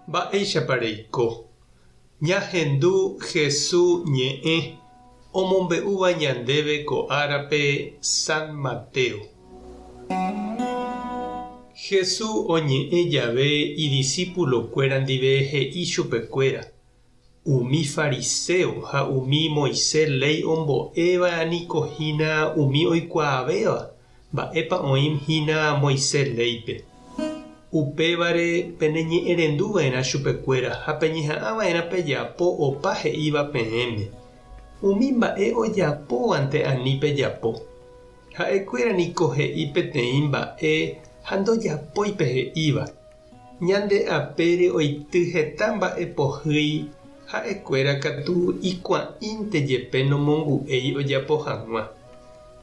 Mba'éichapareiko. Ñahendu Jesús ñe'ẽ omombe'úva ñandéve ko árape San Mateo. Jesús oñe'ẽ jave idiscípulokuéra ndive he'i chupekuéra umi fariseo ha umi Moisés ley ombo'éva nikohína umi oikuaavéva mba'épa oĩhína Moisés léipe. Upévare peneñe'ẽrenduva'erã chupekuéra ha peñeha'ãva'erã pejapo opa he'íva peẽme. Umi mba'e ojapóvante ani pejapo. Ha'ekuéra niko he'i peteĩ mba'e ha ndojapóipe he'íva. Ñande apére oity heta mba'e pohýi ha'ekuéra katu ikua'ínte jepe nomongu'éi ojapo hag̃ua.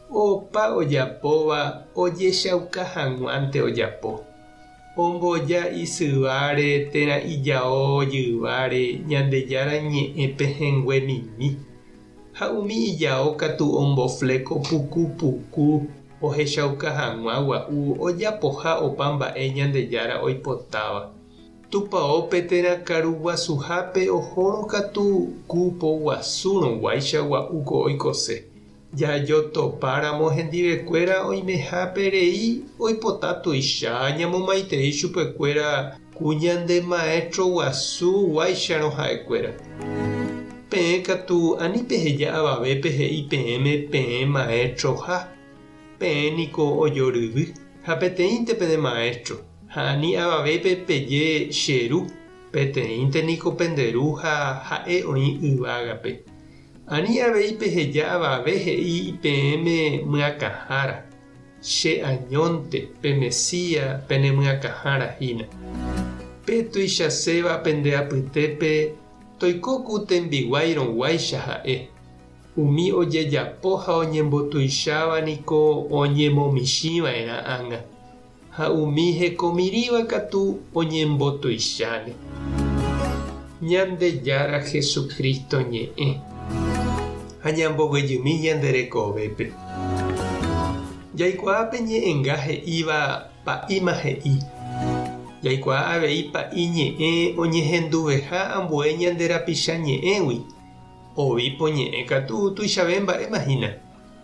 Opa ojapóva ojechauka hag̃uánte ojapo. Omboja isyváre térã ijao jyváre Ñandejára ñe'ẽpe hẽnguemimi. Ha umi ijao katu ombofléko puku puku ohechauka hag̃ua gua'u ojapoha opa mba'e Ñandejára oipotáva. Tupãópe térã karu guasuhápe ohóro katu kupo guasúrõguáicha gua'úko oikose. Jajotopáramo hendivekuéra oimeháperei oipota tuicha ñamomaitei chupekuéra ku ñande maestro guasuguáicharõ ha'ekuéra. Peẽ katu ani peheja avavépe he'i peẽme peẽ maestroha. Peẽ niko ojoryvy ha peteĩnte pene maestro. Ha ani avavépe peje cheru. Peteĩnte niko penderu ha ha'e oĩ yvágape. Ani avei peheja avave he'i peẽme myakãhára. Che añónte pe Mesías pene myakãhárahína. Pe tuichaséva pende apytépe toiko tembiguairõguáicha ha'e. Umi ojejapo ha oñembotuicháva niko oñemomichĩva'erã ág̃a. Ha umi hekomiríva katu oñembotuicháne. Ñandejára Jesucristo ñe'ẽ. Ha ñamboguejymi ñanderekovépe. Jaikuaa peñe'ẽnga he'íva pa'íma he'i. Jaikuaa avei pa'i ñe'ẽ oñehenduveha ambue ñanderapicha ñe'ẽgui. Ovípo ñe'ẽ katu tuichave mba'émahína.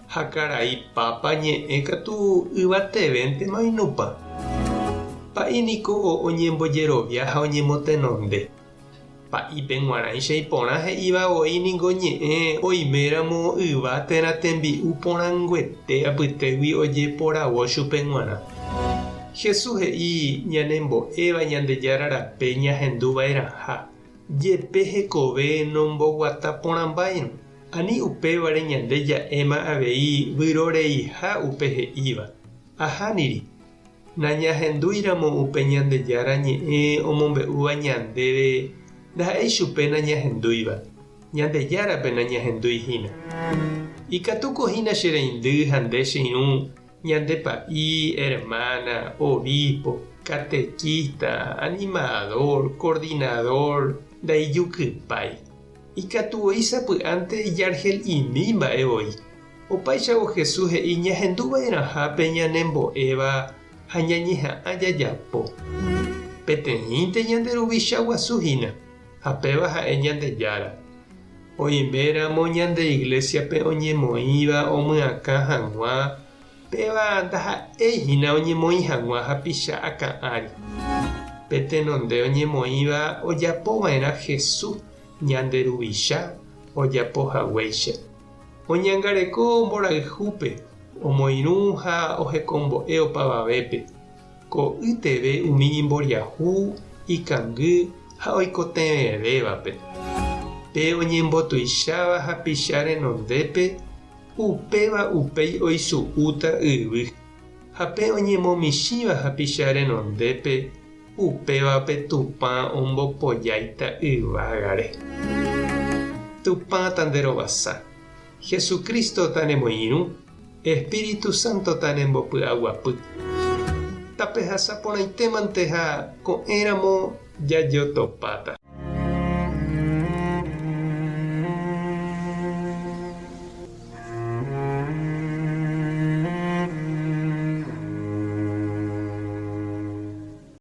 Ha karai pápa ñe'ẽ katu yvatevéntema oinúpa. Pa'i niko oñembojerovia ha oñemotenonde. Pa'ípe g̃uarãicha iporã he'íva oĩningo ñe'ẽ oiméramo yva térã tembi'u porãnguete apytégui ojeporavo chupe g̃uarã. Jesús he'i ñanembo'éva Ñandejára rape ñahenduva'erãha. Jepe hekove nomboguata porãmbáirõ. Ani upévare ñande ja'éma avei vyroreiha upe he'íva. Ahániri. Nañahendúiramo upe Ñandejára ñe'ẽ omombe'úva ñandéve ndaha'éi chupe nañahendúiva. Ñandejárape nañahendúihína. Ikatukohína che reindy ha nde che irũ ñande pa'i, hermana, obispo, catequista, animador, coordinador ndaijukypái. Ikatu oisapy'ánte ijarhel'imi mba'evoi. Opaichagua Jesús he'i ñahenduva'erãhápe ñanembo'éva ha ñañeha'ã jajapo. Peteĩnte ñanderuvicha guasuhína. Ha péva ha'e Ñandejára. Oiméramo ñande iglesiape oñemoĩva omyakã hag̃ua. Péva ndaha'éihína oñemoĩ hag̃ua ha picha akã'ári. Petenonde oñemoĩva ojapova'erã Jesús ñanderuvicha ojapohaguéicha. Oñangareko mborayhúpe omoirũ ha ohekombo'e opavavépe. Ko yteve umi imboriahu, ikangy ha oikotevẽvévape. Pe oñembotuicháva ha picha renondépe upéva upéi oisu'úta yvy. Ha pe oñemomichĩva ha picha renondépe upévape tupã ombopojáita yvágare. Tupã tanderovasa. Jesucristo tanemoirũ. Espíritu Santo tanembopy'aguapy. Tapehasaporãitémante ha ko'ẽramo jajotopáta.